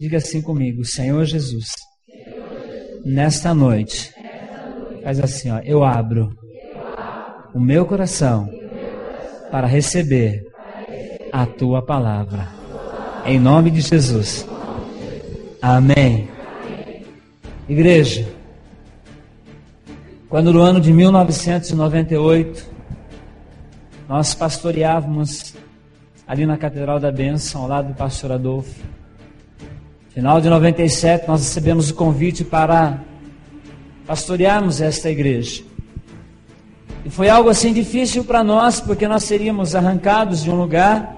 Diga assim comigo: Senhor Jesus, nesta noite, faz assim, ó, eu abro o meu coração para receber a tua palavra. Em nome de Jesus. Amém. Igreja, quando no ano de 1998 nós pastoreávamos ali na Catedral da Bênção, ao lado do pastor Adolfo, final de 97 nós recebemos o convite para pastorearmos esta igreja. E foi algo assim difícil para nós, porque nós seríamos arrancados de um lugar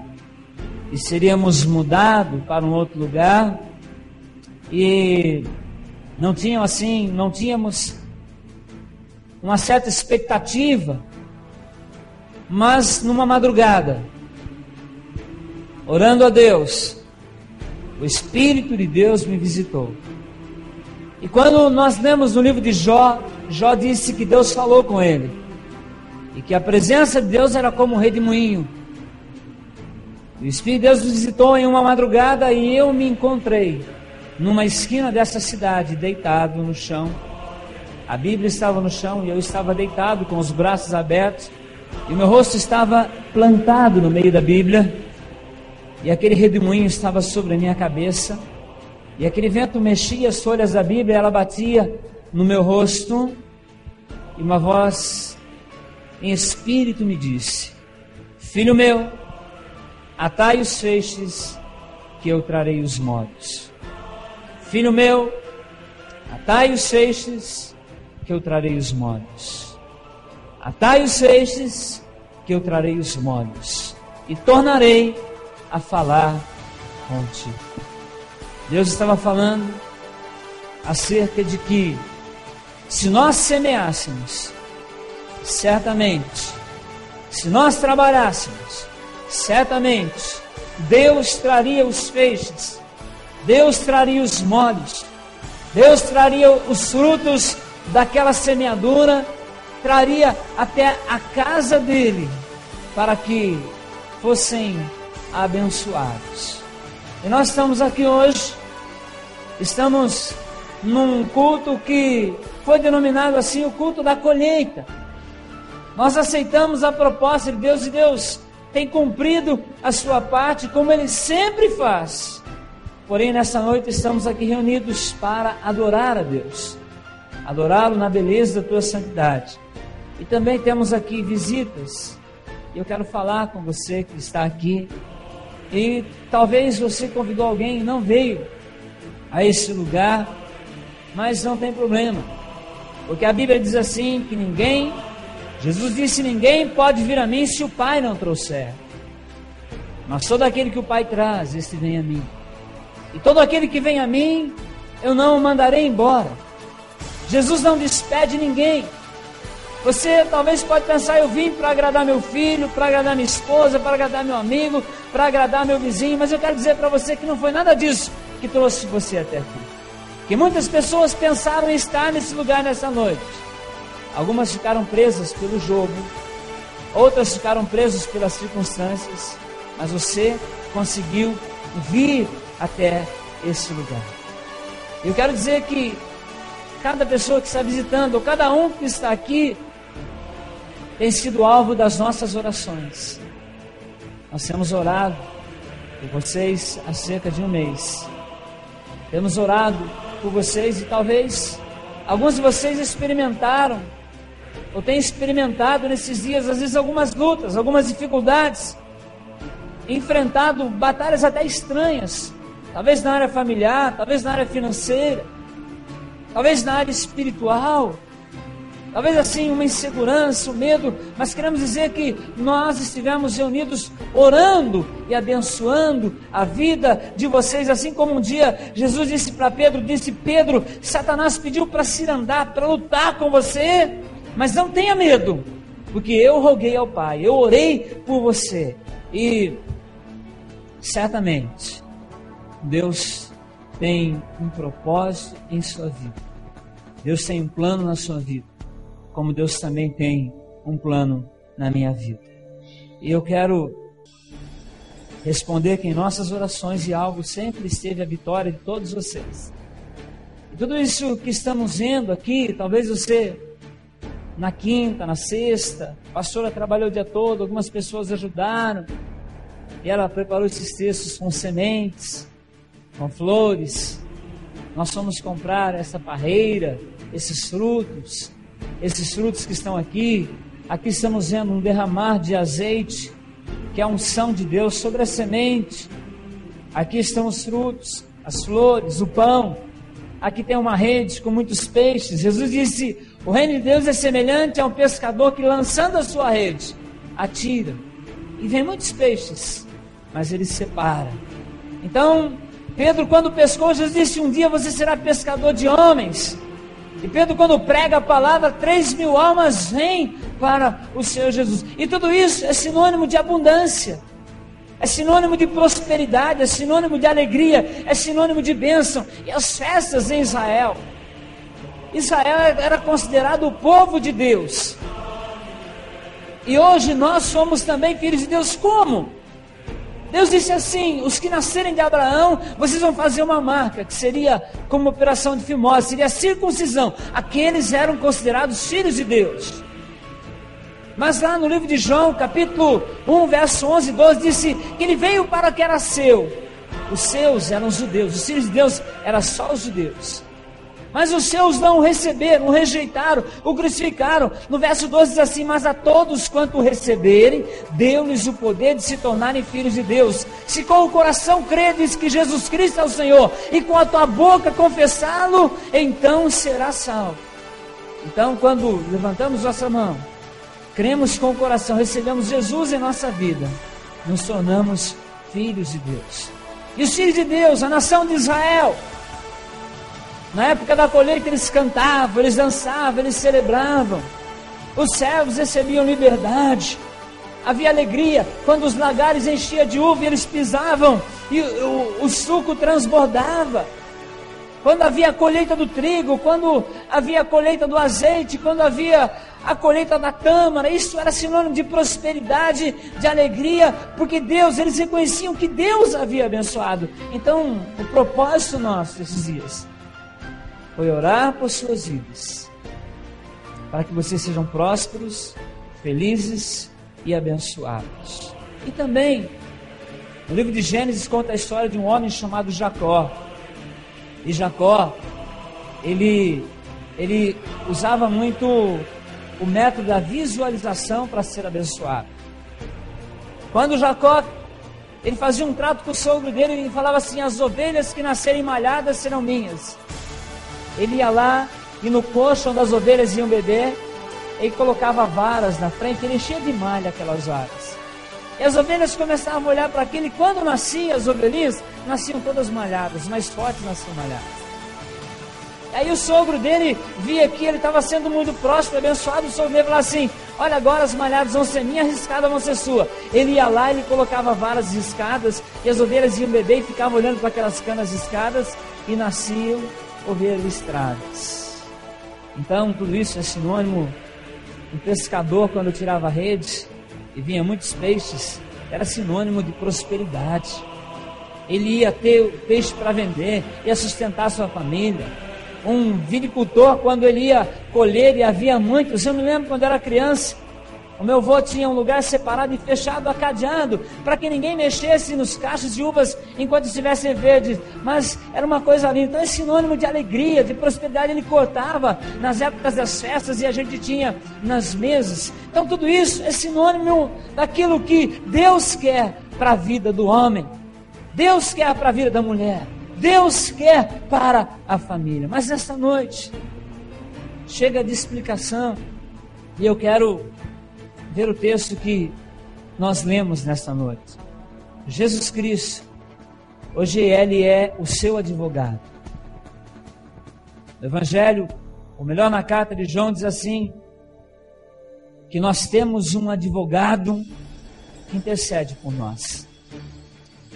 e seríamos mudados para um outro lugar, e não tínhamos uma certa expectativa. Mas numa madrugada, orando a Deus, o Espírito de Deus me visitou. E quando nós lemos no livro de Jó, Jó disse que Deus falou com ele, e que a presença de Deus era como um redemoinho. O Espírito de Deus nos visitou em uma madrugada e eu me encontrei numa esquina dessa cidade, deitado no chão. A Bíblia estava no chão e eu estava deitado com os braços abertos, e meu rosto estava plantado no meio da Bíblia, e aquele redemoinho estava sobre a minha cabeça, e aquele vento mexia as folhas da Bíblia, ela batia no meu rosto, e uma voz em espírito me disse: filho meu, atai os feixes, que eu trarei os modos. Filho meu, atai os feixes, que eu trarei os modos. Atai os feixes, que eu trarei os modos, e tornarei a falar contigo. Deus estava falando acerca de que, se nós semeássemos, certamente, se nós trabalhássemos, certamente, Deus traria os feixes, Deus traria os modos, Deus traria os frutos daquela semeadura, traria até a casa dele, para que fossem abençoados. E nós estamos aqui hoje, estamos num culto que foi denominado assim, o culto da colheita. Nós aceitamos a proposta de Deus, e Deus tem cumprido a sua parte, como Ele sempre faz. Porém, nessa noite estamos aqui reunidos para adorar a Deus, adorá-lo na beleza da tua santidade. E também temos aqui visitas, e eu quero falar com você que está aqui, e talvez você convidou alguém e não veio a esse lugar, mas não tem problema, porque a Bíblia diz assim, que Jesus disse: ninguém pode vir a mim se o Pai não trouxer. Mas todo aquele que o Pai traz, este vem a mim. E todo aquele que vem a mim, eu não o mandarei embora. Jesus não despede ninguém. Você talvez pode pensar: eu vim para agradar meu filho, para agradar minha esposa, para agradar meu amigo, para agradar meu vizinho. Mas eu quero dizer para você que não foi nada disso que trouxe você até aqui. Que muitas pessoas pensaram em estar nesse lugar nessa noite. Algumas ficaram presas pelo jogo, outras ficaram presas pelas circunstâncias, mas você conseguiu vir até esse lugar. Eu quero dizer que cada pessoa que está visitando, ou cada um que está aqui, tem sido alvo das nossas orações. Nós temos orado por vocês há cerca de um mês. Temos orado por vocês, e talvez alguns de vocês experimentaram, ou têm experimentado nesses dias, às vezes, algumas lutas, algumas dificuldades, enfrentado batalhas até estranhas, talvez na área familiar, talvez na área financeira, talvez na área espiritual, talvez assim uma insegurança, um medo, mas queremos dizer que nós estivemos reunidos orando e abençoando a vida de vocês, assim como um dia Jesus disse para Pedro, Pedro, Satanás pediu para se andar, para lutar com você, mas não tenha medo, porque eu roguei ao Pai, eu orei por você, e certamente Deus tem um propósito em sua vida, Deus tem um plano na sua vida, como Deus também tem um plano na minha vida. E eu quero responder que em nossas orações e algo sempre esteve a vitória de todos vocês. E tudo isso que estamos vendo aqui, talvez você na quinta, na sexta, a pastora trabalhou o dia todo, algumas pessoas ajudaram, e ela preparou esses textos com sementes, com flores. Nós fomos comprar essa parreira, esses frutos que estão aqui. Aqui estamos vendo um derramar de azeite, que é a unção de Deus sobre a semente. Aqui estão os frutos, as flores, o pão. Aqui tem uma rede com muitos peixes. Jesus disse: o reino de Deus é semelhante a um pescador que, lançando a sua rede, atira. E vem muitos peixes, mas ele separa. Então, Pedro, quando pescou, Jesus disse: um dia você será pescador de homens. E Pedro, quando prega a palavra, 3.000 almas vêm para o Senhor Jesus. E tudo isso é sinônimo de abundância, é sinônimo de prosperidade, é sinônimo de alegria, é sinônimo de bênção. E as festas em Israel era considerado o povo de Deus. E hoje nós somos também filhos de Deus. Como? Deus disse assim: os que nascerem de Abraão, vocês vão fazer uma marca, que seria como operação de fimose, seria a circuncisão. Aqueles eram considerados filhos de Deus. Mas lá no livro de João, capítulo 1, verso 11 e 12, disse que ele veio para o que era seu. Os seus eram os judeus, os filhos de Deus eram só os judeus. Mas os seus não o receberam, o rejeitaram, o crucificaram. No verso 12 diz assim: mas a todos quanto o receberem, deu-lhes o poder de se tornarem filhos de Deus. Se com o coração credes que Jesus Cristo é o Senhor, e com a tua boca confessá-lo, então serás salvo. Então, quando levantamos nossa mão, cremos com o coração, recebemos Jesus em nossa vida, nos tornamos filhos de Deus. E os filhos de Deus, a nação de Israel, na época da colheita eles cantavam, eles dançavam, eles celebravam. Os servos recebiam liberdade, havia alegria. Quando os lagares enchiam de uva, eles pisavam e o suco transbordava. Quando havia a colheita do trigo, quando havia a colheita do azeite, quando havia a colheita da tâmara, isso era sinônimo de prosperidade, de alegria, porque eles reconheciam que Deus havia abençoado. Então, o propósito nosso desses dias foi orar por suas vidas, para que vocês sejam prósperos, felizes e abençoados. E também, no livro de Gênesis conta a história de um homem chamado Jacó. E Jacó, ele usava muito o método da visualização para ser abençoado. Quando Jacó, ele fazia um trato com o sogro dele, ele falava assim: as ovelhas que nascerem malhadas serão minhas. Ele ia lá e no coxo onde as ovelhas iam beber, ele colocava varas na frente, ele enchia de malha aquelas varas. E as ovelhas começavam a olhar para aquilo, e quando nasciam as ovelhinhas, nasciam todas malhadas, mais fortes nasciam malhadas. Aí o sogro dele via que ele estava sendo muito próspero, abençoado. O sogro dele falava assim: olha, agora as malhadas vão ser minhas, as riscadas vão ser suas. Ele ia lá, ele colocava varas riscadas, e as ovelhas iam beber e ficavam olhando para aquelas canas riscadas, e nasciam ovelhas listradas. Então tudo isso é sinônimo. Um pescador, quando tirava a rede e vinha muitos peixes, era sinônimo de prosperidade. Ele ia ter o peixe para vender, ia sustentar a sua família. Um vinicultor, quando ele ia colher e havia muitos, eu me lembro quando era criança, o meu avô tinha um lugar separado e fechado, acadeado, para que ninguém mexesse nos cachos de uvas enquanto estivessem verdes. Mas era uma coisa linda. Então é sinônimo de alegria, de prosperidade. Ele cortava nas épocas das festas e a gente tinha nas mesas. Então tudo isso é sinônimo daquilo que Deus quer para a vida do homem, Deus quer para a vida da mulher, Deus quer para a família. Mas nesta noite chega de explicação, e eu quero ver o texto que nós lemos nesta noite. Jesus Cristo, hoje Ele é o seu advogado. O Evangelho, ou melhor, na carta de João, diz assim, que nós temos um advogado que intercede por nós.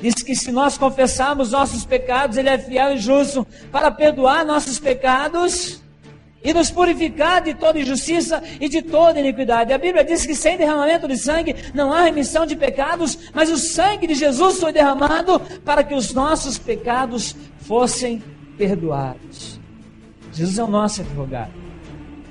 Diz que se nós confessarmos nossos pecados, Ele é fiel e justo para perdoar nossos pecados e nos purificar de toda injustiça e de toda iniquidade. A Bíblia diz que sem derramamento de sangue não há remissão de pecados, mas o sangue de Jesus foi derramado para que os nossos pecados fossem perdoados. Jesus é o nosso advogado.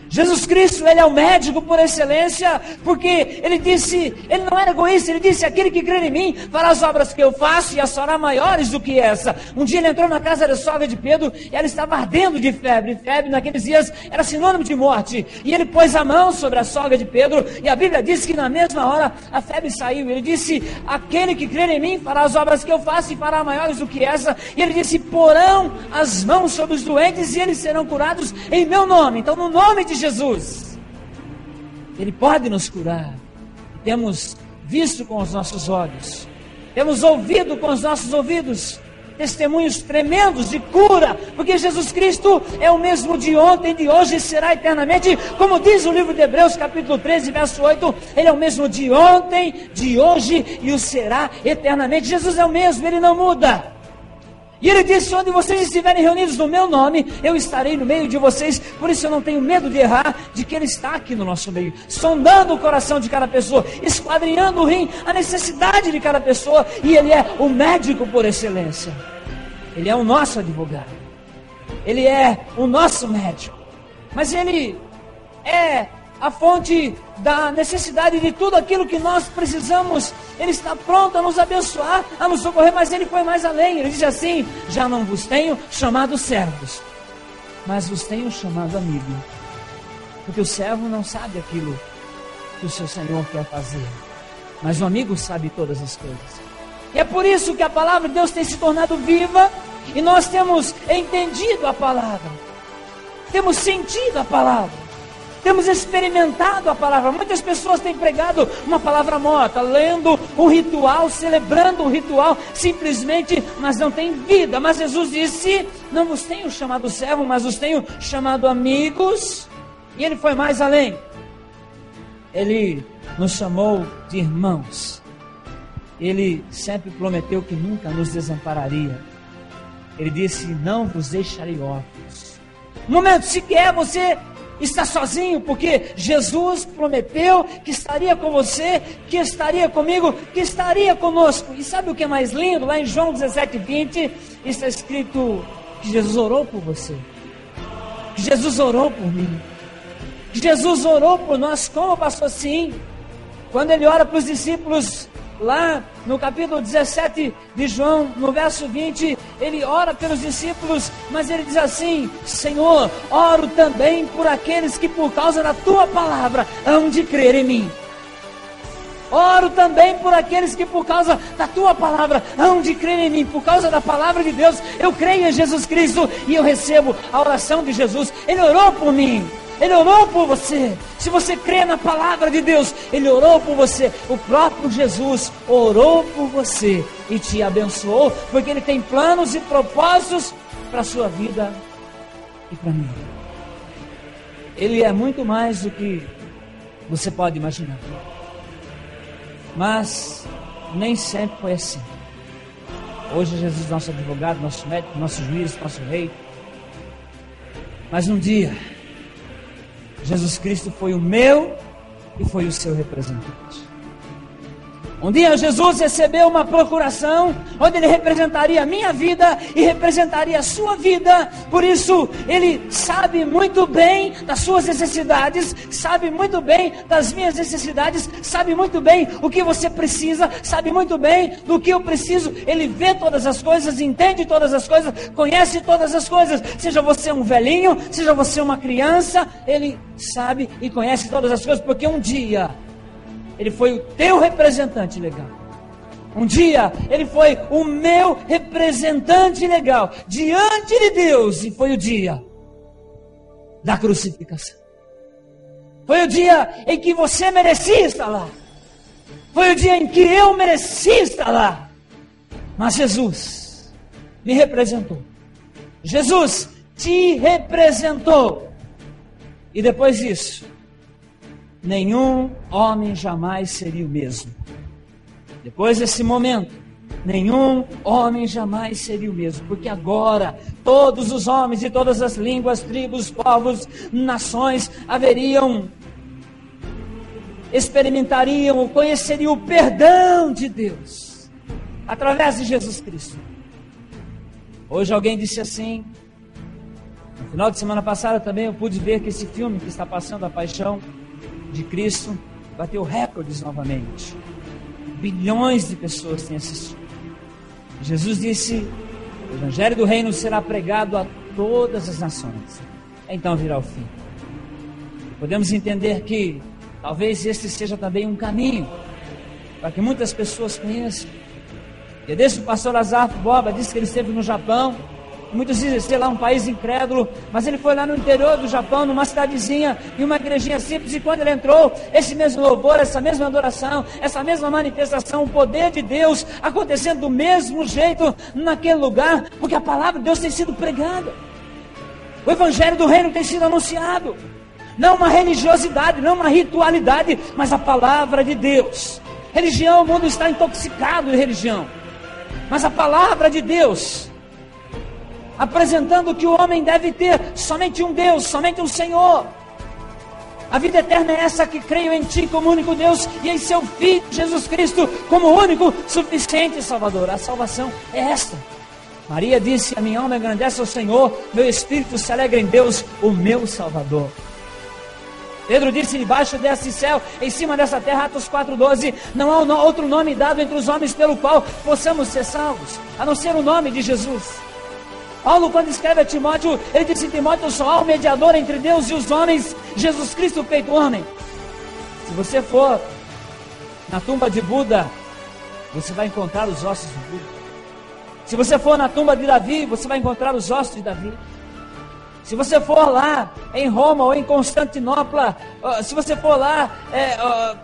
Jesus Cristo, Ele é o médico por excelência, porque Ele disse, Ele não era egoísta, Ele disse, aquele que crê em mim fará as obras que eu faço e as fará maiores do que essa. Um dia Ele entrou na casa da sogra de Pedro e ela estava ardendo de febre. Febre naqueles dias era sinônimo de morte. E Ele pôs a mão sobre a sogra de Pedro e a Bíblia diz que na mesma hora a febre saiu. Ele disse, aquele que crê em mim fará as obras que eu faço e fará maiores do que essa. E Ele disse, porão as mãos sobre os doentes e eles serão curados em meu nome. Então no nome de Jesus, Ele pode nos curar. Temos visto com os nossos olhos, temos ouvido com os nossos ouvidos testemunhos tremendos de cura, porque Jesus Cristo é o mesmo de ontem, de hoje e será eternamente, como diz o livro de Hebreus capítulo 13, verso 8, Ele é o mesmo de ontem, de hoje e o será eternamente. Jesus é o mesmo, Ele não muda. E Ele disse, onde vocês estiverem reunidos no meu nome, eu estarei no meio de vocês. Por isso eu não tenho medo de errar, de que Ele está aqui no nosso meio, sondando o coração de cada pessoa, esquadrinhando o rim, a necessidade de cada pessoa. E Ele é o médico por excelência. Ele é o nosso advogado. Ele é o nosso médico. Mas Ele é a fonte da necessidade de tudo aquilo que nós precisamos. Ele está pronto a nos abençoar, a nos socorrer, mas Ele foi mais além. Ele diz assim, já não vos tenho chamado servos, mas vos tenho chamado amigo, porque o servo não sabe aquilo que o seu Senhor quer fazer, mas o amigo sabe todas as coisas. E é por isso que a palavra de Deus tem se tornado viva, e nós temos entendido a palavra, temos sentido a palavra, temos experimentado a palavra. Muitas pessoas têm pregado uma palavra morta, lendo um ritual, celebrando um ritual, simplesmente, mas não tem vida. Mas Jesus disse, não vos tenho chamado servo, mas vos tenho chamado amigos. E Ele foi mais além. Ele nos chamou de irmãos. Ele sempre prometeu que nunca nos desampararia. Ele disse, não vos deixarei órfãos. No momento sequer você está sozinho, porque Jesus prometeu que estaria com você, que estaria comigo, que estaria conosco. E sabe o que é mais lindo? Lá em João 17:20 está escrito que Jesus orou por você, que Jesus orou por mim, que Jesus orou por nós. Como, pastor? Sim, quando Ele ora para os discípulos, lá no capítulo 17 de João, no verso 20, Ele ora pelos discípulos, mas Ele diz assim, Senhor, oro também por aqueles que por causa da Tua palavra hão de crer em mim. Oro também por aqueles que por causa da Tua palavra hão de crer em mim. Por causa da palavra de Deus, eu creio em Jesus Cristo e eu recebo a oração de Jesus. Ele orou por mim. Ele orou por você. Se você crê na palavra de Deus, Ele orou por você. O próprio Jesus orou por você e te abençoou, porque Ele tem planos e propósitos para a sua vida e para mim. Ele é muito mais do que você pode imaginar. Mas nem sempre foi assim. Hoje Jesus é nosso advogado, nosso médico, nosso juiz, nosso rei. Mas um dia Jesus Cristo foi o meu e foi o seu representante. Um dia Jesus recebeu uma procuração onde Ele representaria a minha vida e representaria a sua vida. Por isso Ele sabe muito bem das suas necessidades, sabe muito bem das minhas necessidades, sabe muito bem o que você precisa, sabe muito bem do que eu preciso. Ele vê todas as coisas, entende todas as coisas, conhece todas as coisas. Seja você um velhinho, seja você uma criança, Ele sabe e conhece todas as coisas, porque um dia Ele foi o teu representante legal. Um dia Ele foi o meu representante legal diante de Deus. E foi o dia da crucificação. Foi o dia em que você merecia estar lá. Foi o dia em que eu merecia estar lá. Mas Jesus me representou. Jesus te representou. E depois disso, nenhum homem jamais seria o mesmo. Depois desse momento, nenhum homem jamais seria o mesmo, porque agora todos os homens de todas as línguas, tribos, povos, nações experimentariam ou conheceriam o perdão de Deus através de Jesus Cristo. Hoje alguém disse assim, no final de semana passada também eu pude ver que esse filme que está passando, A Paixão de Cristo, bateu recordes novamente. Bilhões de pessoas têm assistido. Jesus disse: o Evangelho do Reino será pregado a todas as nações, então virá o fim. Podemos entender que talvez este seja também um caminho para que muitas pessoas conheçam. E desde o pastor Azarfo Boba disse que ele esteve no Japão. Muitos dizem, sei lá, um país incrédulo, mas ele foi lá no interior do Japão, numa cidadezinha, em uma igrejinha simples, e quando ele entrou, esse mesmo louvor, essa mesma adoração, essa mesma manifestação, o poder de Deus acontecendo do mesmo jeito naquele lugar, porque a palavra de Deus tem sido pregada, o Evangelho do Reino tem sido anunciado, não uma religiosidade, não uma ritualidade, mas a palavra de Deus. Religião, o mundo está intoxicado de religião, mas a palavra de Deus apresentando que o homem deve ter somente um Deus, somente um Senhor. A vida eterna é essa, que creio em Ti como único Deus e em Seu Filho Jesus Cristo como único, suficiente Salvador. A salvação é esta. Maria disse: a minha alma engrandece ao Senhor, meu espírito se alegra em Deus, o meu Salvador. Pedro disse: debaixo desse céu, em cima dessa terra, Atos 4,12, não há outro nome dado entre os homens pelo qual possamos ser salvos, a não ser o nome de Jesus. Paulo, quando escreve a Timóteo, ele disse: Timóteo, só há um mediador entre Deus e os homens, Jesus Cristo feito homem. Se você for na tumba de Buda, você vai encontrar os ossos de Buda. Se você for na tumba de Davi, você vai encontrar os ossos de Davi. Se você for lá em Roma ou em Constantinopla, se você for lá,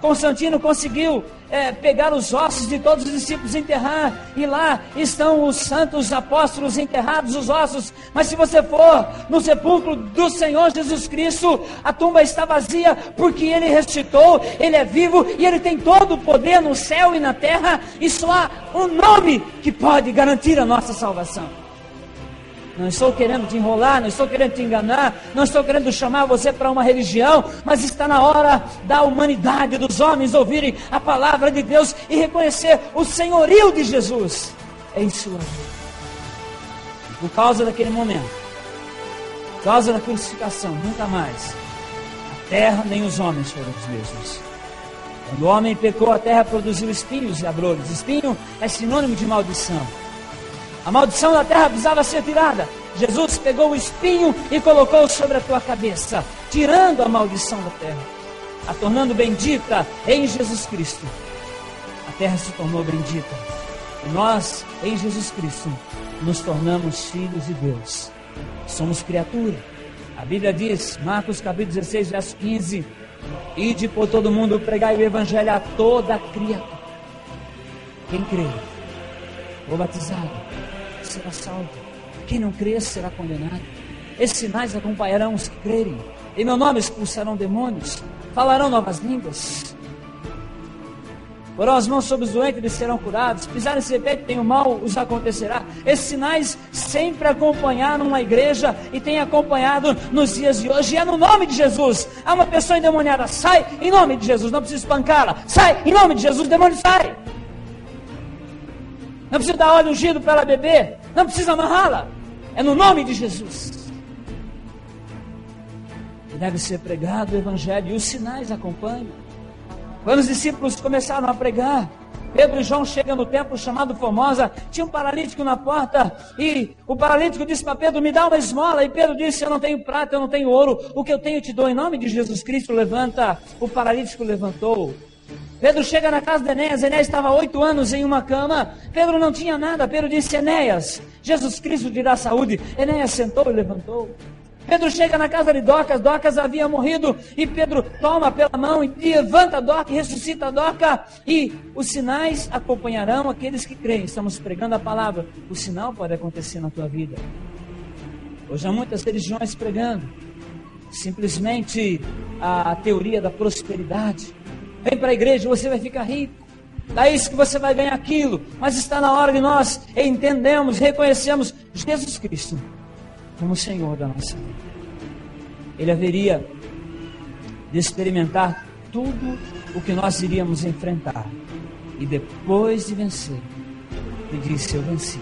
Constantino conseguiu pegar os ossos de todos os discípulos e enterrar, e lá estão os santos apóstolos enterrados, os ossos. Mas se você for no sepulcro do Senhor Jesus Cristo, a tumba está vazia, porque Ele ressuscitou, Ele é vivo e Ele tem todo o poder no céu e na terra, e só há um nome que pode garantir a nossa salvação. Não estou querendo te enrolar, não estou querendo te enganar, não estou querendo chamar você para uma religião, mas está na hora da humanidade, dos homens ouvirem a palavra de Deus e reconhecer o senhorio de Jesus em sua vida. E por causa daquele momento, por causa da crucificação, nunca mais a terra nem os homens foram os mesmos. Quando o homem pecou, a terra produziu espinhos e abrolhos. Espinho é sinônimo de maldição. A maldição da terra precisava ser tirada. Jesus pegou o espinho e colocou sobre a tua cabeça, tirando a maldição da terra, a tornando bendita em Jesus Cristo. A terra se tornou bendita. E nós, em Jesus Cristo, nos tornamos filhos de Deus. Somos criatura. A Bíblia diz, Marcos capítulo 16, verso 15, ide por todo mundo, pregai o evangelho a toda criatura. Quem crê, ou batizado, será salvo. Quem não crer será condenado. Esses sinais acompanharão os que crerem. Em meu nome expulsarão demônios, falarão novas línguas, porão as mãos sobre os doentes, eles serão curados. Pisarem em serpente, tem o mal os acontecerá. Esses sinais sempre acompanharam uma igreja e têm acompanhado nos dias de hoje. E é no nome de Jesus. Há uma pessoa endemoniada, sai em nome de Jesus. Não precisa espancá-la, sai em nome de Jesus, o demônio sai. Não precisa dar óleo ungido para ela beber, não precisa amarrá-la, é no nome de Jesus. E deve ser pregado o evangelho, e os sinais acompanham. Quando os discípulos começaram a pregar, Pedro e João chegam no templo chamado Formosa, tinha um paralítico na porta, e o paralítico disse para Pedro: me dá uma esmola. E Pedro disse: eu não tenho prata, eu não tenho ouro, o que eu tenho eu te dou. Em nome de Jesus Cristo, levanta. O paralítico levantou. Pedro chega na casa de Enéas. Enéas estava 8 anos em uma cama. Pedro não tinha nada. Pedro disse: Enéas, Jesus Cristo te dá saúde. Enéas sentou e levantou. Pedro chega na casa de Dorcas. Dorcas havia morrido, e Pedro toma pela mão e levanta Dorcas, ressuscita Dorcas, e os sinais acompanharão aqueles que creem. Estamos pregando a palavra. O sinal pode acontecer na tua vida. Hoje há muitas religiões pregando simplesmente a teoria da prosperidade. Vem para a igreja, você vai ficar rico. daí que você vai ganhar aquilo. Mas está na hora de nós entendemos, reconhecemos Jesus Cristo como o Senhor da nossa vida. Ele haveria de experimentar tudo o que nós iríamos enfrentar. E depois de vencer, ele disse: eu venci,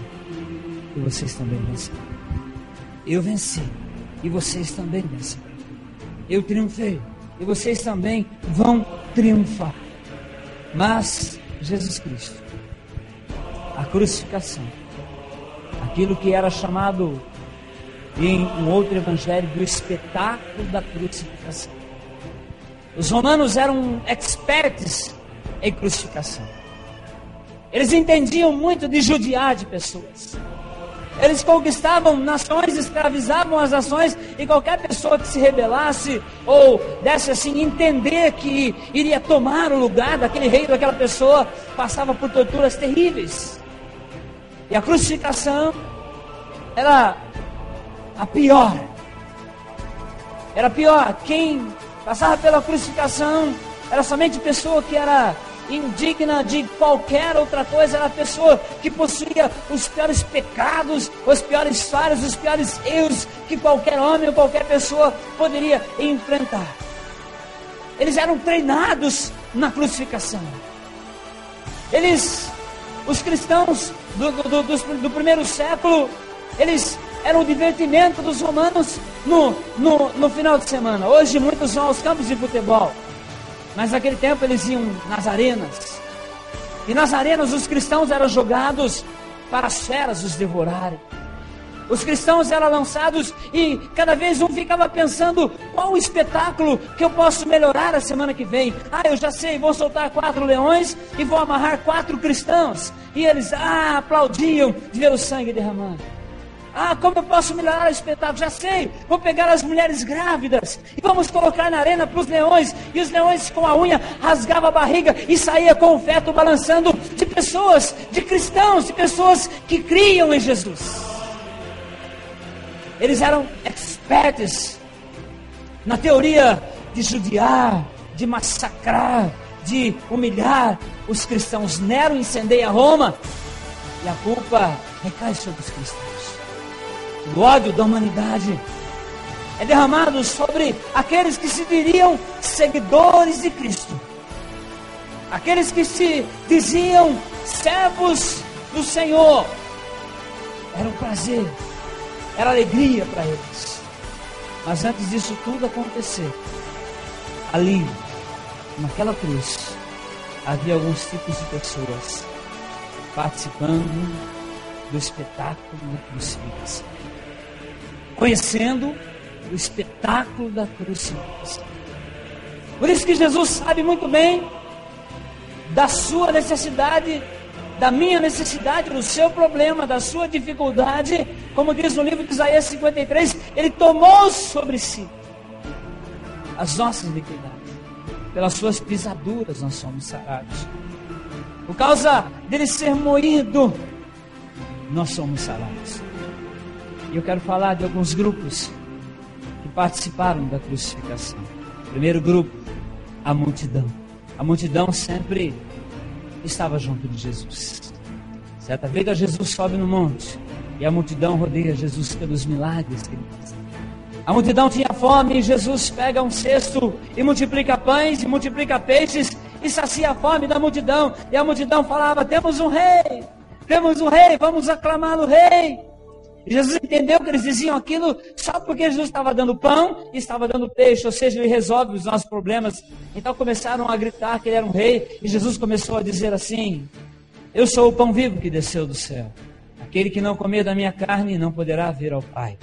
e vocês também venceram. Eu venci, e vocês também venceram. Eu triunfei, e vocês também vão triunfar. Mas Jesus Cristo, a crucificação, aquilo que era chamado em um outro evangelho do espetáculo da crucificação. Os romanos eram expertos em crucificação. Eles entendiam muito de judiar de pessoas. Eles conquistavam nações, escravizavam as nações, e qualquer pessoa que se rebelasse ou desse assim entender que iria tomar o lugar daquele rei, daquela pessoa, passava por torturas terríveis. E a crucificação era a pior. Era pior. Quem passava pela crucificação era somente pessoa que era indigna de qualquer outra coisa, era a pessoa que possuía os piores pecados, os piores falhas, os piores erros que qualquer homem ou qualquer pessoa poderia enfrentar. Eles eram treinados na crucificação. Os cristãos do primeiro século, eles eram o divertimento dos romanos no final de semana. Hoje muitos vão aos campos de futebol, mas naquele tempo eles iam nas arenas. E nas arenas os cristãos eram jogados para as feras os devorarem. Os cristãos eram lançados e cada vez um ficava pensando: qual o espetáculo que eu posso melhorar a semana que vem? Eu já sei, vou soltar 4 leões e vou amarrar 4 cristãos. E eles aplaudiam de ver o sangue derramando. Como eu posso melhorar o espetáculo? Já sei, vou pegar as mulheres grávidas e vamos colocar na arena para os leões. E os leões com a unha rasgavam a barriga e saía com o feto balançando de pessoas, de cristãos, de pessoas que criam em Jesus. Eles eram expertos na teoria de judiar, de massacrar, de humilhar os cristãos. Nero incendeia Roma e a culpa recai sobre os cristãos. O ódio da humanidade é derramado sobre aqueles que se diriam seguidores de Cristo, aqueles que se diziam servos do Senhor. Era um prazer, era alegria para eles. Mas antes disso tudo acontecer, ali, naquela cruz, havia alguns tipos de pessoas participando do espetáculo da crucificação, conhecendo o espetáculo da crucificação. Por isso que Jesus sabe muito bem da sua necessidade, da minha necessidade, do seu problema, da sua dificuldade. Como diz no livro de Isaías 53, Ele tomou sobre si as nossas iniquidades. Pelas suas pisaduras nós somos sarados. Por causa dele ser moído, nós somos sarados. E eu quero falar de alguns grupos que participaram da crucificação. Primeiro grupo, a multidão. A multidão sempre estava junto de Jesus. Certa vez Jesus sobe no monte e a multidão rodeia Jesus pelos milagres que ele faz. A multidão tinha fome e Jesus pega um cesto e multiplica pães e multiplica peixes e sacia a fome da multidão. E a multidão falava: temos um rei, vamos aclamar o rei. E Jesus entendeu que eles diziam aquilo só porque Jesus estava dando pão e estava dando peixe, ou seja, ele resolve os nossos problemas. Então começaram a gritar que ele era um rei, e Jesus começou a dizer assim: eu sou o pão vivo que desceu do céu. Aquele que não comer da minha carne não poderá vir ao Pai.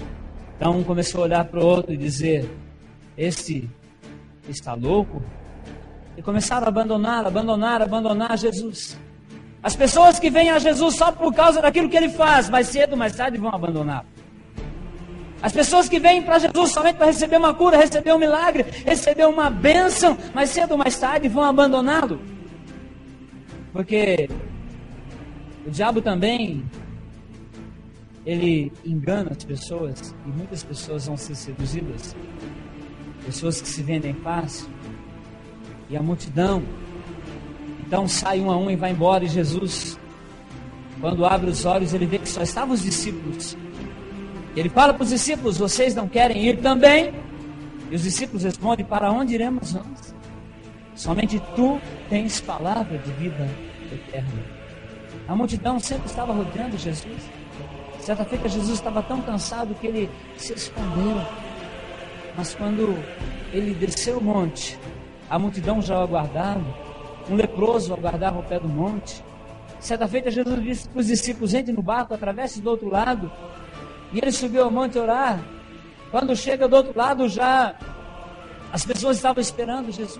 Então um começou a olhar para o outro e dizer: este está louco? E começaram a abandonar Jesus. As pessoas que vêm a Jesus só por causa daquilo que ele faz, mais cedo ou mais tarde vão abandonar. As pessoas que vêm para Jesus somente para receber uma cura, receber um milagre, receber uma bênção, mais cedo ou mais tarde vão abandoná-lo. Porque o diabo também, ele engana as pessoas, e muitas pessoas vão ser seduzidas. Pessoas que se vendem fácil. E a multidão Então sai um a um e vai embora. E Jesus, quando abre os olhos, ele vê que só estavam os discípulos. Ele fala para os discípulos: vocês não querem ir também? E os discípulos respondem: para onde iremos nós? Somente tu tens palavra de vida eterna. A multidão sempre estava rodeando Jesus. Certa feita Jesus estava tão cansado que ele se escondeu. Mas quando ele desceu o monte, a multidão já o aguardava. Um leproso o aguardava ao pé do monte. Certa feita Jesus disse para os discípulos: entre no barco, atravesse do outro lado. E ele subiu ao monte orar. Quando chega do outro lado, já as pessoas estavam esperando Jesus.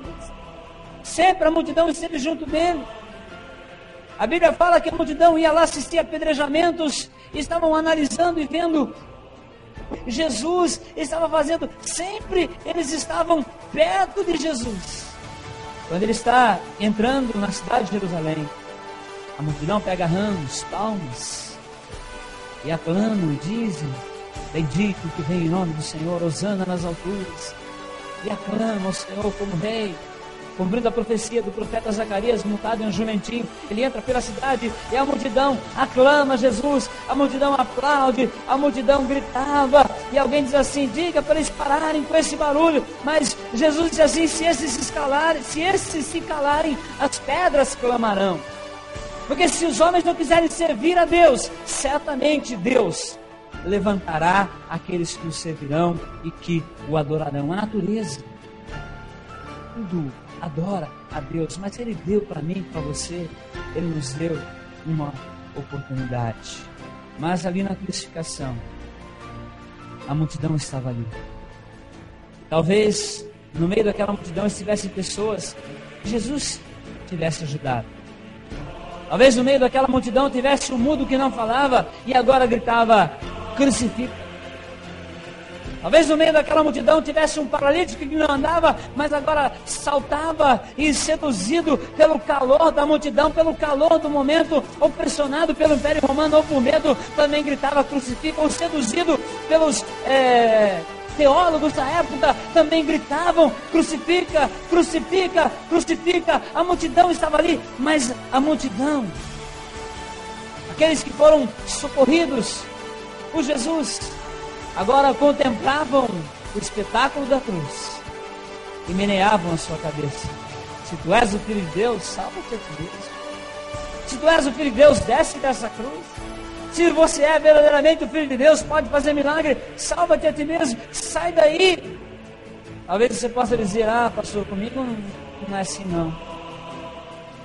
Sempre a multidão esteve junto dele. A Bíblia fala que a multidão ia lá assistir apedrejamentos, e estavam analisando e vendo Jesus estava fazendo. Sempre eles estavam perto de Jesus. Quando ele está entrando na cidade de Jerusalém, a multidão pega ramos, palmas, e aclamam e dizem: bendito que vem em nome do Senhor, hosana nas alturas. E aclamam ao Senhor como rei, cumprindo a profecia do profeta Zacarias, montado em um jumentinho. Ele entra pela cidade e a multidão aclama Jesus, a multidão aplaude, a multidão gritava. E alguém diz assim: diga para eles pararem com esse barulho. Mas Jesus diz assim: se esses se calarem, as pedras clamarão. Porque se os homens não quiserem servir a Deus, certamente Deus levantará aqueles que o servirão e que o adorarão. A natureza, tudo adora a Deus, mas Ele deu para mim, para você, Ele nos deu uma oportunidade. Mas ali na crucificação, a multidão estava ali. Talvez no meio daquela multidão estivessem pessoas que Jesus tivesse ajudado. Talvez no meio daquela multidão tivesse um mudo que não falava e agora gritava: crucifica. Talvez no meio daquela multidão tivesse um paralítico que não andava, mas agora saltava e, seduzido pelo calor da multidão, pelo calor do momento, ou pressionado pelo Império Romano, ou por medo, também gritava: crucifica. Ou seduzido pelos teólogos da época, também gritavam: crucifica, crucifica, crucifica. A multidão estava ali, mas a multidão, aqueles que foram socorridos por Jesus, agora contemplavam o espetáculo da cruz e meneavam a sua cabeça. Se tu és o Filho de Deus, salva-te a ti mesmo. Se tu és o Filho de Deus, desce dessa cruz. Se você é verdadeiramente o Filho de Deus, pode fazer milagre, salva-te a ti mesmo, sai daí. Talvez você possa dizer: ah, pastor, comigo não é assim não.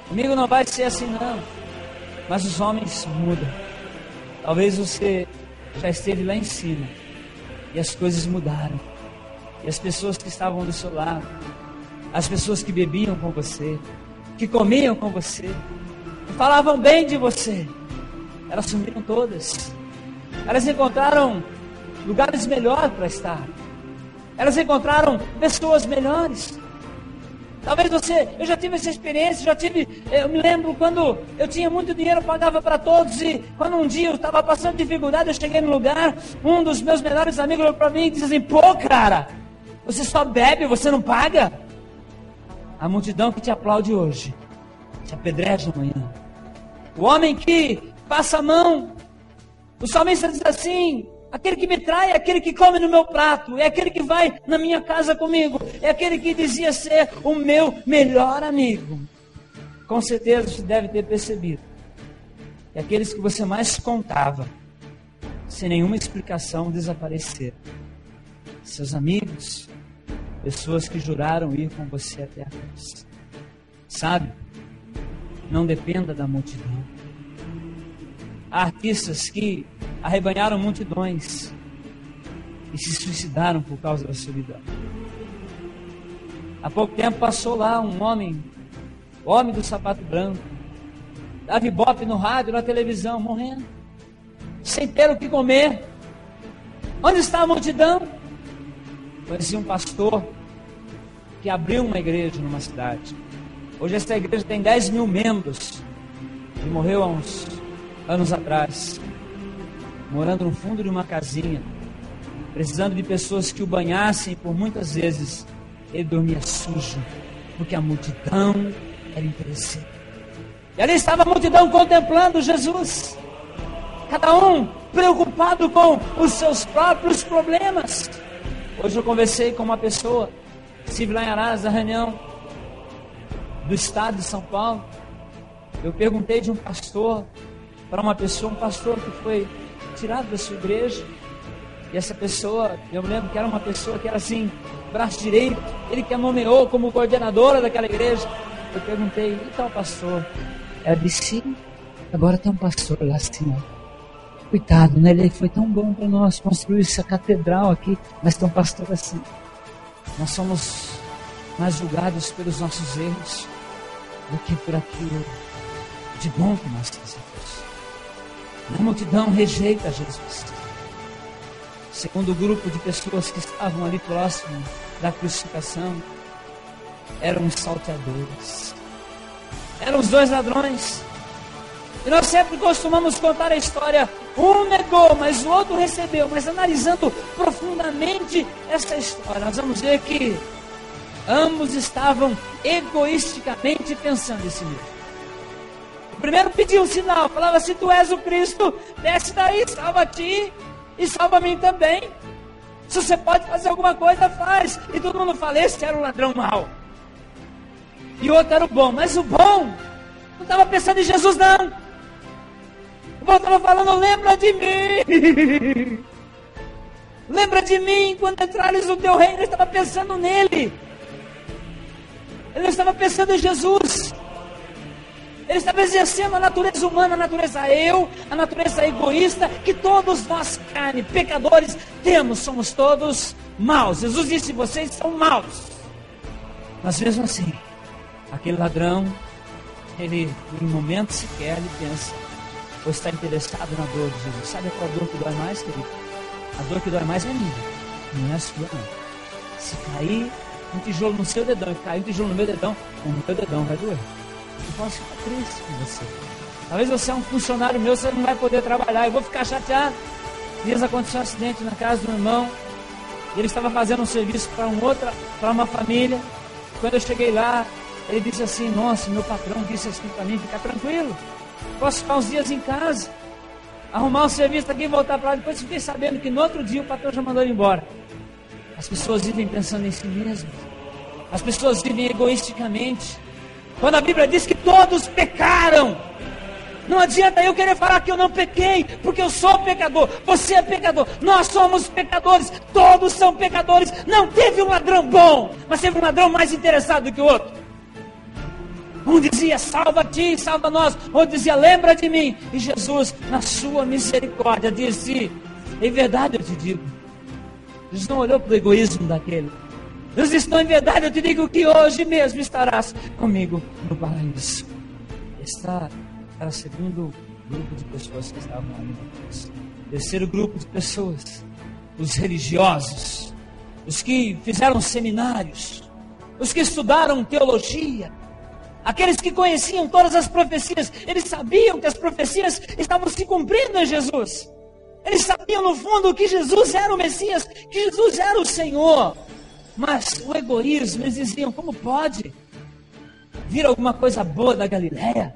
Comigo não vai ser assim não. Mas os homens mudam. Talvez você já esteve lá em cima e as coisas mudaram. E as pessoas que estavam do seu lado, as pessoas que bebiam com você, que comiam com você, que falavam bem de você, elas sumiram todas. Elas encontraram lugares melhores para estar. Elas encontraram pessoas melhores. Talvez eu já tive essa experiência, eu me lembro quando eu tinha muito dinheiro, eu pagava para todos, e quando um dia eu estava passando dificuldade, eu cheguei no lugar, um dos meus melhores amigos olhou para mim e disse assim: pô, cara, você só bebe, você não paga? A multidão que te aplaude hoje, te apedreja amanhã. O homem que passa a mão, o salmista diz assim: aquele que me trai é aquele que come no meu prato, é aquele que vai na minha casa comigo, é aquele que dizia ser o meu melhor amigo. Com certeza você deve ter percebido que aqueles que você mais contava, sem nenhuma explicação, desapareceram. Seus amigos, pessoas que juraram ir com você até a cruz. Sabe? Não dependa da multidão. Há artistas que arrebanharam multidões e se suicidaram por causa da solidão. Há pouco tempo passou lá um homem, o homem do sapato branco, dava ibope no rádio, na televisão, morrendo, sem ter o que comer. Onde está a multidão? Conheci um pastor que abriu uma igreja numa cidade. Hoje essa igreja tem 10 mil membros e morreu há uns anos atrás, morando no fundo de uma casinha, precisando de pessoas que o banhassem. Por muitas vezes ele dormia sujo, porque a multidão era interesseira. E ali estava a multidão contemplando Jesus. Cada um preocupado com os seus próprios problemas. Hoje eu conversei com uma pessoa, estive lá em Araras, na reunião do estado de São Paulo. Eu perguntei de um pastor para uma pessoa, um pastor que foi tirado da sua igreja. E essa pessoa, eu me lembro que era uma pessoa que era assim, braço direito, ele que a nomeou como coordenadora daquela igreja. Eu perguntei, e tal pastor? Ela disse, sim, agora tem um pastor lá assim, ó. Coitado, né? Ele foi tão bom para nós construir essa catedral aqui, mas tem um pastor assim. Nós somos mais julgados pelos nossos erros do que por aquilo de bom que nós fazemos. A multidão rejeita Jesus. Segundo o grupo de pessoas que estavam ali próximo da crucificação, eram os salteadores. Eram os dois ladrões. E nós sempre costumamos contar a história, um negou, mas o outro recebeu. Mas analisando profundamente essa história, nós vamos ver que ambos estavam egoisticamente pensando em si mesmo. O primeiro pediu um sinal, falava, se tu és o Cristo, desce daí, salva-te e salva a mim também. Se você pode fazer alguma coisa, faz. E todo mundo fala, esse era o ladrão mau. E o outro era o bom, mas o bom não estava pensando em Jesus não. O bom estava falando, lembra de mim. Lembra de mim quando entrares no teu reino. Ele estava pensando nele. Ele não estava pensando em Jesus. Ele estava exercendo a natureza humana, a natureza eu, a natureza egoísta, que todos nós, carne, pecadores, temos, somos todos maus. Jesus disse, vocês são maus. Mas mesmo assim, aquele ladrão, ele, em momento sequer, ele pensa, ou está interessado na dor de Jesus. Sabe qual dor que dói mais, querido? A dor que dói mais é minha, não é a sua, não. Se cair um tijolo no seu dedão e cair um tijolo no meu dedão, o meu dedão vai doer. Eu posso ficar triste com você. Talvez você é um funcionário meu, você não vai poder trabalhar, eu vou ficar chateado. Dias aconteceu um acidente na casa do irmão, e ele estava fazendo um serviço para uma família. Quando eu cheguei lá, ele disse assim, nossa, meu patrão disse assim para mim, fica tranquilo, posso ficar uns dias em casa, arrumar um serviço aqui e voltar para lá. Depois fiquei sabendo que no outro dia o patrão já mandou ele embora. As pessoas vivem pensando em si mesmas, as pessoas vivem egoisticamente. Quando a Bíblia diz que todos pecaram, não adianta eu querer falar que eu não pequei, porque eu sou pecador, você é pecador, nós somos pecadores, todos são pecadores. Não teve um ladrão bom, mas teve um ladrão mais interessado do que o outro. Um dizia, salva-te, salva nós. Outro dizia, lembra de mim. E Jesus, na sua misericórdia, disse, em verdade eu te digo. Jesus não olhou para o egoísmo daquele. Jesus disse, não, em verdade eu te digo que hoje mesmo estarás comigo no paraíso. Esta era o segundo grupo de pessoas que estavam ali. Terceiro grupo de pessoas, os religiosos, os que fizeram seminários, os que estudaram teologia, aqueles que conheciam todas as profecias. Eles sabiam que as profecias estavam se cumprindo em Jesus. Eles sabiam no fundo que Jesus era o Messias, que Jesus era o Senhor. Mas o egoísmo, eles diziam, como pode vir alguma coisa boa da Galileia?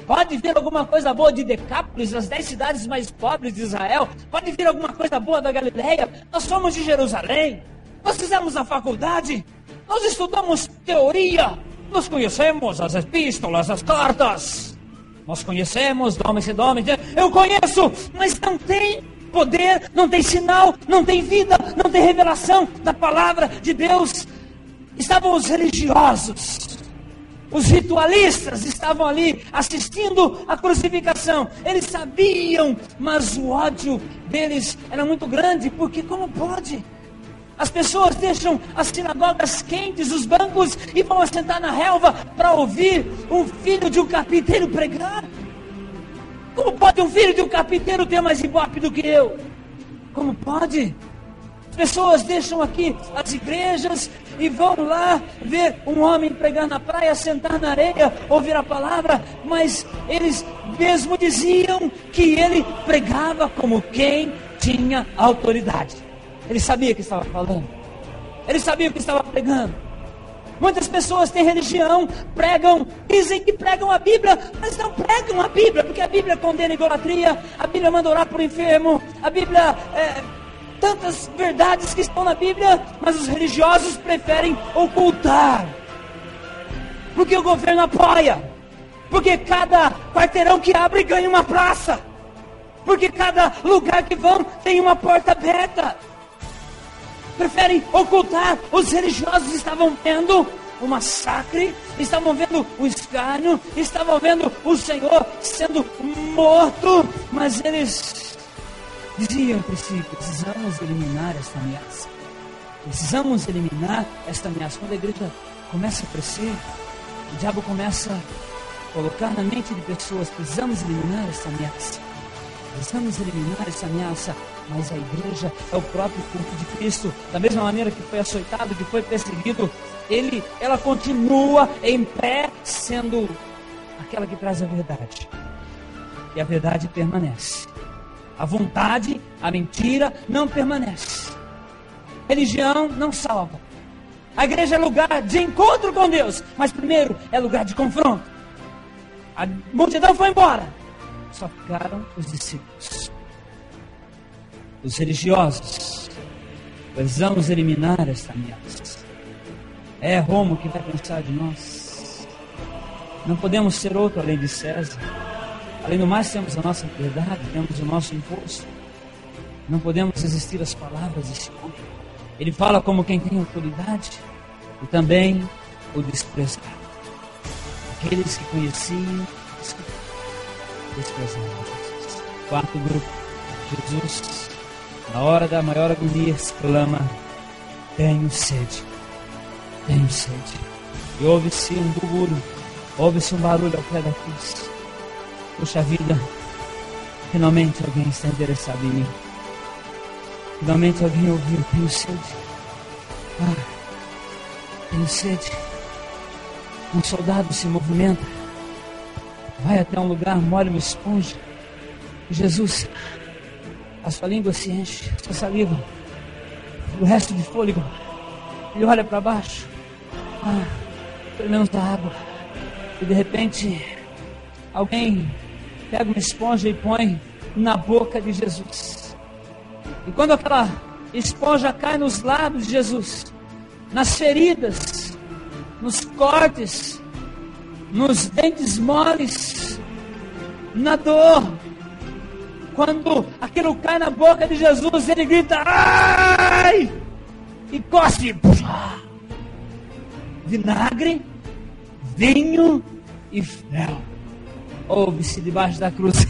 Pode vir alguma coisa boa de Decápolis, das 10 cidades mais pobres de Israel? Pode vir alguma coisa boa da Galileia? Nós somos de Jerusalém, nós fizemos a faculdade, nós estudamos teoria, nós conhecemos as epístolas, as cartas, nós conhecemos Dom e Dom, eu conheço, mas não tem poder, não tem sinal, não tem vida, não tem revelação da palavra de Deus. Estavam os religiosos, os ritualistas estavam ali assistindo a crucificação. Eles sabiam, mas o ódio deles era muito grande, porque como pode? As pessoas deixam as sinagogas quentes, os bancos, e vão assentar na relva para ouvir um filho de um carpinteiro pregar. Como pode um filho de um carpinteiro ter mais ibope do que eu? Como pode? As pessoas deixam aqui as igrejas e vão lá ver um homem pregar na praia, sentar na areia, ouvir a palavra, mas eles mesmo diziam que ele pregava como quem tinha autoridade. Ele sabia o que estava falando, ele sabia o que estava pregando. Muitas pessoas têm religião, pregam, dizem que pregam a Bíblia, mas não pregam a Bíblia, porque a Bíblia condena a idolatria, a Bíblia manda orar por enfermo, a Bíblia, tantas verdades que estão na Bíblia, mas os religiosos preferem ocultar, porque o governo apoia, porque cada quarteirão que abre ganha uma praça, porque cada lugar que vão tem uma porta aberta. Preferem ocultar. Os religiosos estavam vendo o massacre, estavam vendo o escárnio, estavam vendo o Senhor sendo morto, mas eles diziam entre si: precisamos eliminar esta ameaça. Precisamos eliminar esta ameaça. Quando a igreja começa a crescer, o diabo começa a colocar na mente de pessoas: precisamos eliminar esta ameaça. Precisamos eliminar essa ameaça. Mas a igreja é o próprio corpo de Cristo. Da mesma maneira que foi açoitado, que foi perseguido, ela continua em pé, sendo aquela que traz a verdade. E a verdade permanece. A vontade, a mentira não permanece. Religião não salva. A igreja é lugar de encontro com Deus, mas primeiro é lugar de confronto. A multidão foi embora, só ficaram os discípulos. Os religiosos. Precisamos eliminar esta ameaça. É Roma que vai pensar de nós. Não podemos ser outro além de César. Além do mais, temos a nossa liberdade, temos o nosso imposto. Não podemos resistir às palavras desse homem. Ele fala como quem tem autoridade e também o desprezado. Aqueles que conheciam, desprezavam Jesus. Quarto grupo, Jesus, na hora da maior agonia, exclama: tenho sede, tenho sede. E ouve-se um burburinho, ouve-se um barulho ao pé da cruz. Puxa vida, finalmente alguém está interessado em mim. Finalmente alguém ouviu: tenho sede. Tenho sede. Um soldado se movimenta, vai até um lugar, molha uma esponja. Jesus, a sua língua se enche, a sua saliva, o resto de fôlego. Ele olha para baixo, pelo menos da água. E de repente, alguém pega uma esponja e põe na boca de Jesus. E quando aquela esponja cai nos lábios de Jesus, nas feridas, nos cortes, nos dentes moles, na dor, quando aquilo cai na boca de Jesus, ele grita: ai! E cospe vinagre, vinho e fel. Ouve-se debaixo da cruz.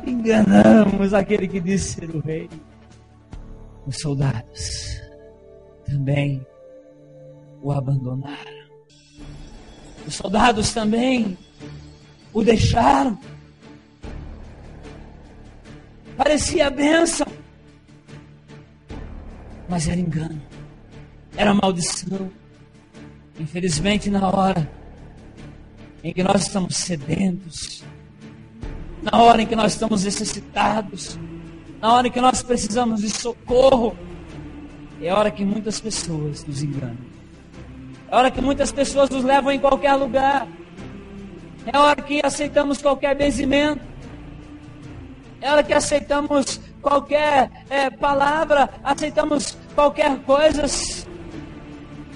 Enganamos aquele que disse ser o rei. Os soldados também o abandonaram. Os soldados também o deixaram. Parecia bênção, mas era engano, era maldição. Infelizmente, na hora em que nós estamos sedentos, na hora em que nós estamos necessitados, na hora em que nós precisamos de socorro, é a hora que muitas pessoas nos enganam. É a hora que muitas pessoas nos levam em qualquer lugar. É a hora que aceitamos qualquer benzimento. É a hora que aceitamos qualquer palavra, aceitamos qualquer coisa.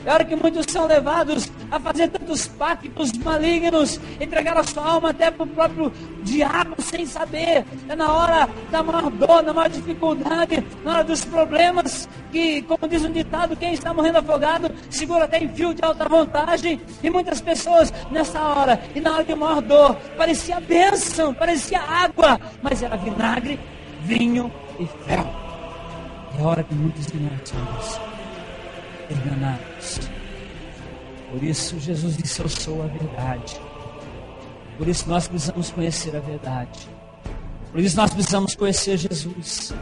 É a hora que muitos são levados a fazer tantos pactos malignos, entregar a sua alma até para o próprio diabo sem saber. É na hora da maior dor, na maior dificuldade, na hora dos problemas, que, como diz um ditado, quem está morrendo afogado segura até em fio de alta vantagem. E muitas pessoas nessa hora, e na hora de maior dor, parecia bênção, parecia água, mas era vinagre, vinho e fel. É a hora que muitos de nós somos enganados. Por isso Jesus disse: eu sou a verdade. Por isso nós precisamos conhecer a verdade. Por isso nós precisamos conhecer Jesus.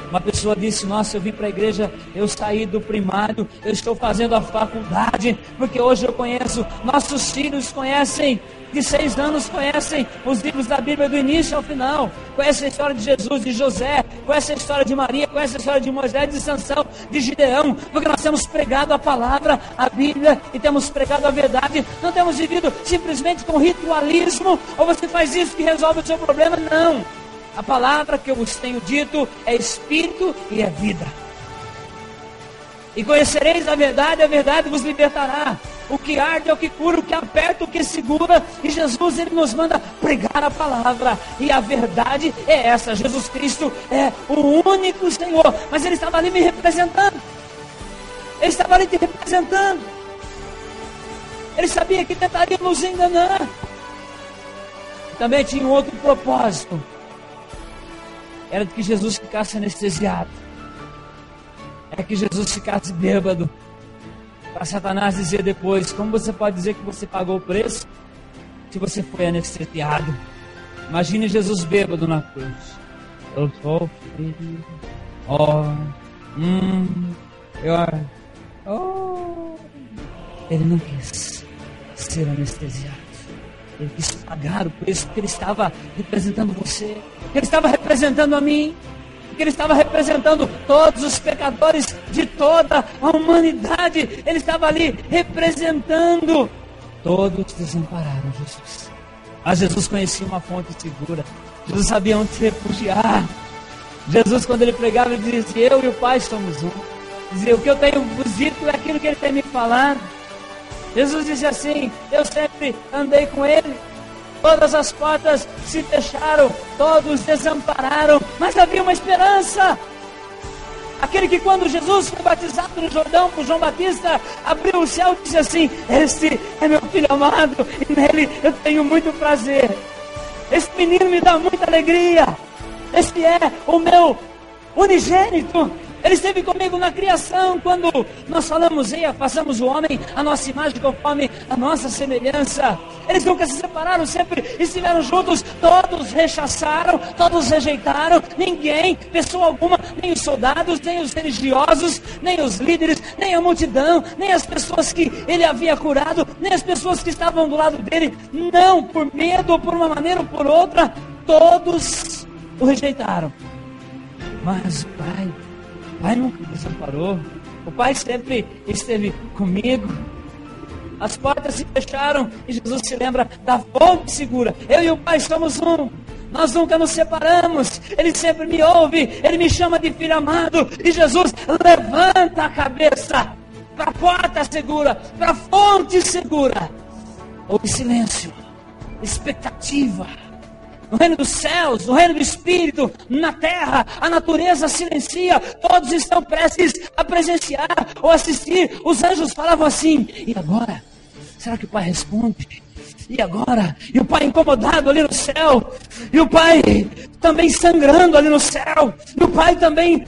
Uma pessoa disse: nossa, eu vim para a igreja, eu saí do primário, eu estou fazendo a faculdade, porque hoje eu conheço, nossos filhos conhecem, de 6 anos conhecem os livros da Bíblia do início ao final, conhecem a história de Jesus, de José, conhecem a história de Maria, conhecem a história de Moisés, de Sansão, de Gideão, porque nós temos pregado a palavra, a Bíblia, e temos pregado a verdade. Não temos vivido simplesmente com ritualismo, ou você faz isso que resolve o seu problema. Não, a palavra que eu vos tenho dito é espírito e é vida. E conhecereis a verdade vos libertará. O que arde é o que cura, o que aperta, o que segura. E Jesus, ele nos manda pregar a palavra. E a verdade é essa: Jesus Cristo é o único Senhor. Mas ele estava ali me representando. Ele estava ali te representando. Ele sabia que tentaria nos enganar. Também tinha um outro propósito. Era de que Jesus ficasse anestesiado. Era que Jesus ficasse bêbado. Para Satanás dizer depois: como você pode dizer que você pagou o preço se você foi anestesiado? Imagine Jesus bêbado na cruz. Eu sou ferido. Ele não quis ser anestesiado. Ele quis pagar o preço, porque ele estava representando você, porque ele estava representando a mim, porque ele estava representando todos os pecadores de toda a humanidade. Ele estava ali representando. Todos desampararam Jesus. Mas Jesus conhecia uma fonte segura. Jesus sabia onde se refugiar. Jesus, quando ele pregava, ele dizia: eu e o Pai somos um. Dizia: o que eu tenho vos dito é aquilo que ele tem me falado. Jesus disse assim: eu sempre andei com ele. Todas as portas se fecharam, todos desampararam, mas havia uma esperança. Aquele que, quando Jesus foi batizado no Jordão por João Batista, abriu o céu e disse assim: este é meu filho amado, e nele eu tenho muito prazer. Esse menino me dá muita alegria. Este é o meu unigênito. Ele esteve comigo na criação, quando nós falamos: eia, façamos o homem a nossa imagem, conforme a nossa semelhança. Eles nunca se separaram, sempre estiveram juntos. Todos rechaçaram, todos rejeitaram. Ninguém, pessoa alguma, nem os soldados, nem os religiosos, nem os líderes, nem a multidão, nem as pessoas que ele havia curado, nem as pessoas que estavam do lado dele, não, por medo, ou por uma maneira ou por outra, todos o rejeitaram. Mas o Pai nunca me desamparou. O Pai sempre esteve comigo. As portas se fecharam e Jesus se lembra da fonte segura. Eu e o Pai somos um. Nós nunca nos separamos. Ele sempre me ouve. Ele me chama de filho amado. E Jesus levanta a cabeça para a porta segura, para a fonte segura. Houve silêncio, expectativa. No reino dos céus, no reino do Espírito, na terra, a natureza silencia. Todos estão prestes a presenciar ou assistir. Os anjos falavam assim: e agora? Será que o Pai responde? E agora? E o Pai incomodado ali no céu. E o Pai também sangrando ali no céu. E o Pai também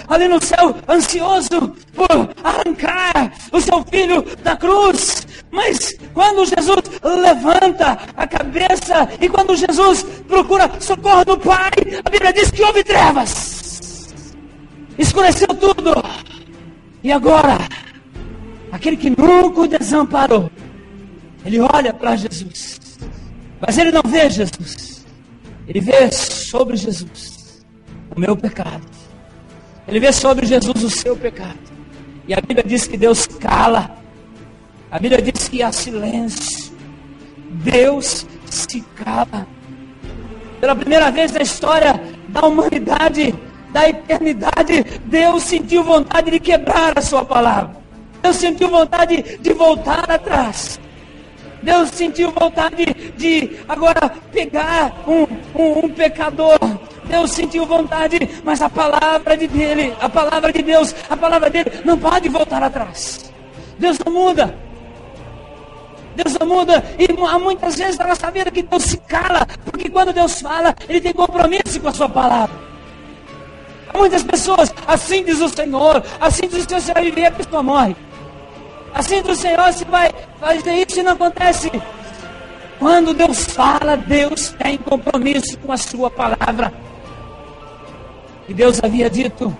ali no céu, ansioso por arrancar o seu filho da cruz. Mas quando Jesus levanta a cabeça e quando Jesus procura socorro do Pai, a Bíblia diz que houve trevas. Escureceu tudo. E agora, aquele que nunca o desamparou, ele olha para Jesus, mas ele não vê Jesus. Ele vê sobre Jesus o meu pecado. Ele vê sobre Jesus o seu pecado. E a Bíblia diz que Deus cala. A Bíblia diz que há silêncio. Deus se cala. Pela primeira vez na história da humanidade, da eternidade, Deus sentiu vontade de quebrar a sua palavra. Deus sentiu vontade de voltar atrás. Deus sentiu vontade de agora pegar um pecador. Deus sentiu vontade, mas a palavra de Deus, a palavra dele não pode voltar atrás. Deus não muda. Deus não muda. E há muitas vezes na nossa vida que Deus se cala, porque quando Deus fala, Ele tem compromisso com a sua palavra. Há muitas pessoas: assim diz o Senhor, assim diz o Senhor, você vai viver, a pessoa morre. Assim diz o Senhor, você vai fazer isso e não acontece. Quando Deus fala, Deus tem compromisso com a sua palavra. E Deus havia dito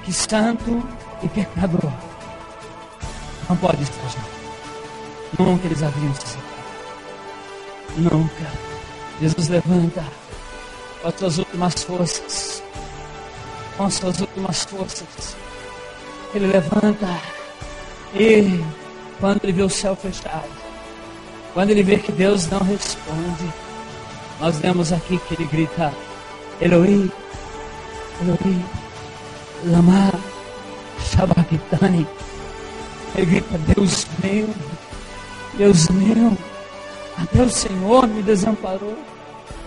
que santo e pecador não pode estar junto. Nunca eles haviam se separado. Nunca. Jesus levanta com as suas últimas forças. Com as suas últimas forças. Ele levanta e quando ele vê o céu fechado, quando ele vê que Deus não responde, nós vemos aqui que ele grita: Eloi, Eloi, lama sabachthani. Ele grita: Deus meu, até o Senhor me desamparou.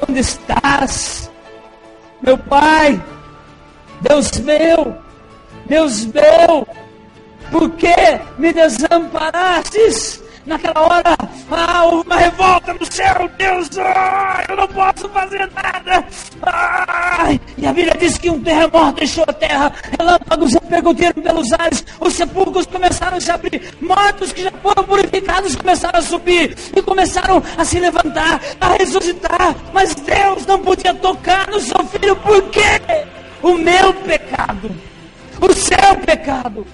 Onde estás, meu Pai? Deus meu, por que me desamparastes? Naquela hora, uma revolta no céu. Deus, eu não posso fazer nada. E a Bíblia diz que um terremoto deixou a terra, relâmpagos repercutiram pelos ares, os sepulcros começaram a se abrir, mortos que já foram purificados começaram a subir e começaram a se levantar, a ressuscitar. Mas Deus não podia tocar no seu filho. Por quê? O meu pecado, o seu pecado,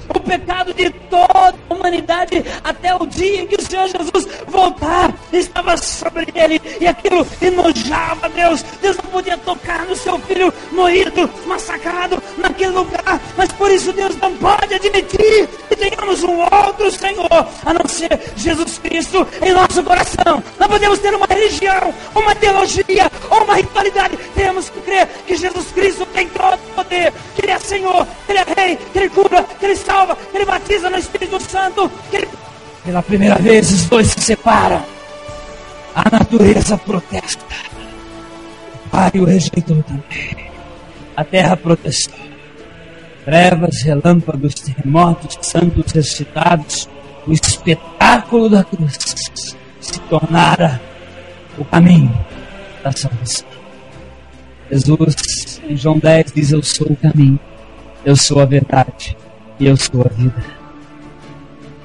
o pecado de toda a humanidade, até o dia em que o Senhor Jesus voltar, estava sobre ele, e aquilo enojava Deus. Deus não podia tocar no seu filho moído, massacrado naquele lugar, mas por isso Deus não pode admitir que tenhamos um outro Senhor, a não ser Jesus Cristo em nosso coração. Não podemos ter uma religião, uma teologia ou uma ritualidade. Temos que crer que Jesus Cristo tem todo o poder, que Ele é Senhor, que Ele é Rei, que Ele cura, que Ele salva, que Ele batiza no Espírito Santo, que Ele... Pela primeira vez os dois se separam. A natureza protesta. O Pai o rejeitou também. A terra protestou. Trevas, relâmpagos, terremotos, santos ressuscitados. O espetáculo da cruz se tornara o caminho da salvação. Jesus, em João 10, diz: eu sou o caminho, eu sou a verdade e eu sou a vida.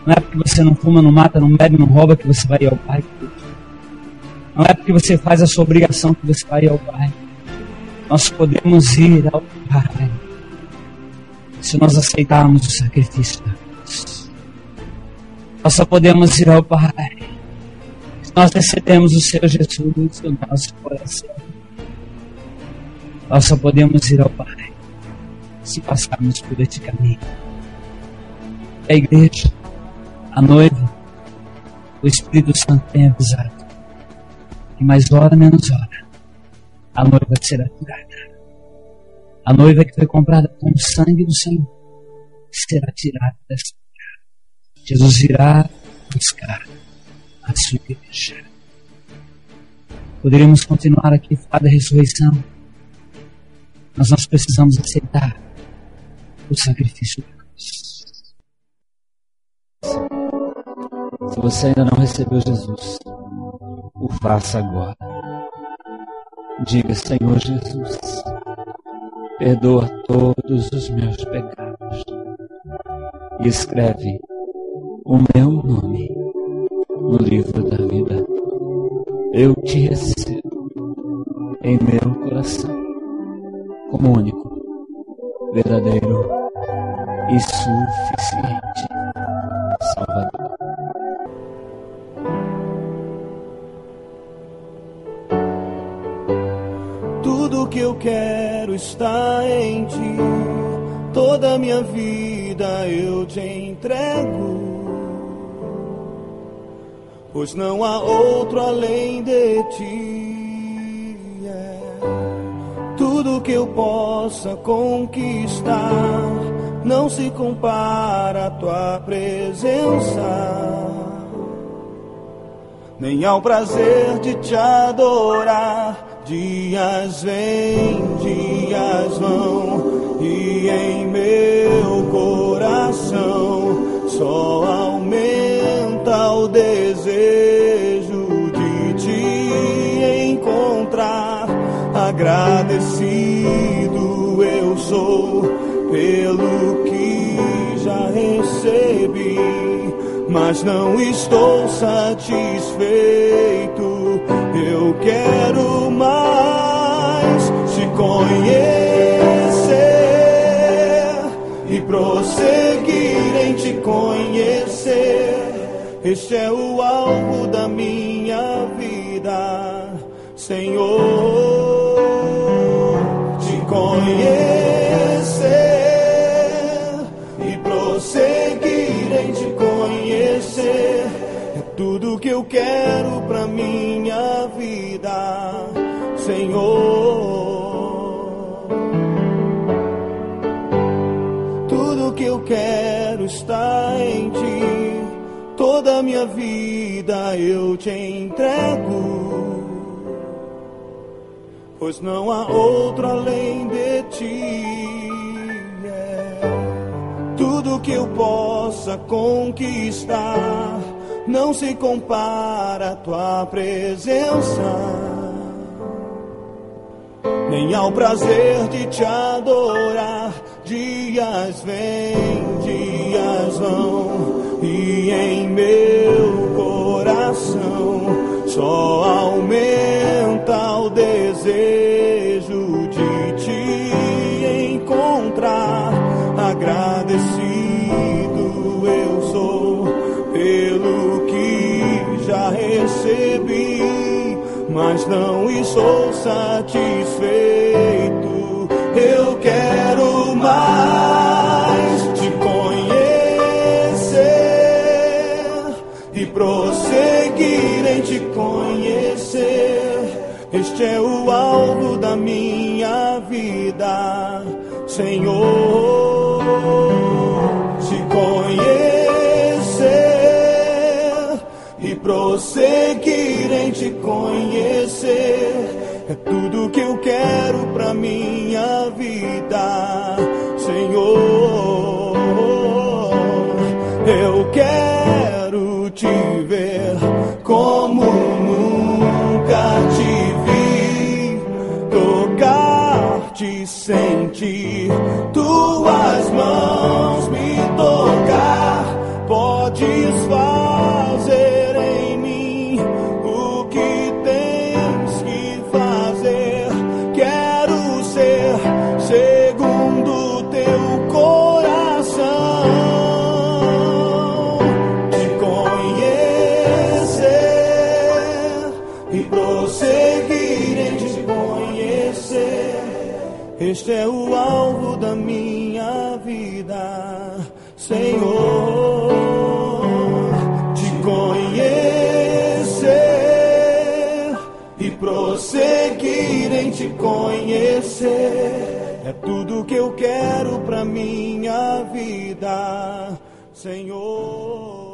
Não é porque você não fuma, não mata, não bebe, não rouba que você vai ir ao Pai. Não é porque você faz a sua obrigação que você vai ir ao Pai. Nós podemos ir ao Pai se nós aceitarmos o sacrifício da cruz. Nós só podemos ir ao Pai se nós recebemos o Senhor Jesus no nosso coração. Nós só podemos ir ao Pai se passarmos por este caminho. A igreja, a noiva, o Espírito Santo tem avisado que mais hora menos hora a noiva será tirada. A noiva que foi comprada com o sangue do Senhor será tirada desta terra. Jesus irá buscar a sua igreja. Poderíamos continuar aqui a falar da ressurreição, mas nós precisamos aceitar o sacrifício da cruz. Se você ainda não recebeu Jesus, o faça agora. Diga: Senhor Jesus, perdoa todos os meus pecados e escreve o meu nome no livro da vida. Eu te recebo em meu coração como único, verdadeiro e suficiente Salvador. Tudo que eu quero está em ti, toda a minha vida eu te entrego, pois não há outro além de ti. Tudo que eu possa conquistar não se compara à tua presença, nem ao prazer de te adorar. Dias vêm, dias vão, e em meu coração só aumenta o desejo de te encontrar. Agradecido eu sou pelo que já recebi, mas não estou satisfeito. Eu quero mais te conhecer, em te conhecer. Este é o alvo da minha vida, Senhor. Te conhecer e prosseguir em te conhecer é tudo que eu quero pra minha vida, Senhor. Tudo que eu quero está em ti, toda a minha vida eu te entrego, pois não há outro além de ti. Tudo que eu possa conquistar não se compara à tua presença, nem ao prazer de te adorar. Dias vêm, dias vão, e em meu coração só aumenta o desejo de te encontrar. Agradecido eu sou pelo que já recebi, mas não estou satisfeito. Eu quero mais te conhecer e prosseguir em te conhecer. Este é o alvo da minha vida, Senhor. Te conhecer e prosseguir em te conhecer é tudo que eu quero pra minha vida, Senhor. Eu quero te ver como nunca te vi, tocar-te, sentir tuas mãos me tocar. Podes fazer em mim o que tens que fazer. Quero ser segundo teu coração, te conhecer e prosseguir em te conhecer. Este é o alvo da minha vida, Senhor. Te conhecer e prosseguir em te conhecer é tudo que eu quero pra minha vida, Senhor.